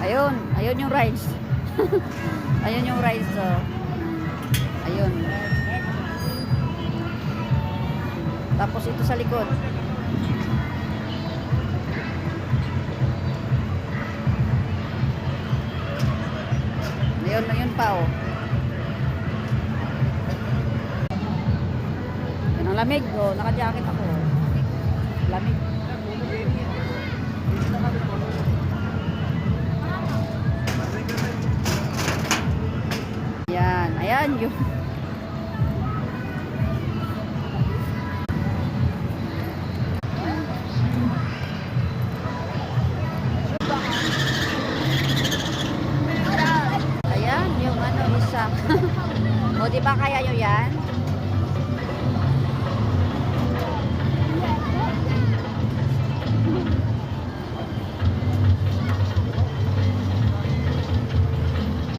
Ayun, ayun yung rice. Ayun yung rice, oh. Ayun. Tapos ito sa likod. Ayun, ayun pa, oh. Yan ang lamig, oh. Naka-jacket ako. Lamig. Yan, ayan yung ayan yung ano isa. O di ba kaya nyo yan?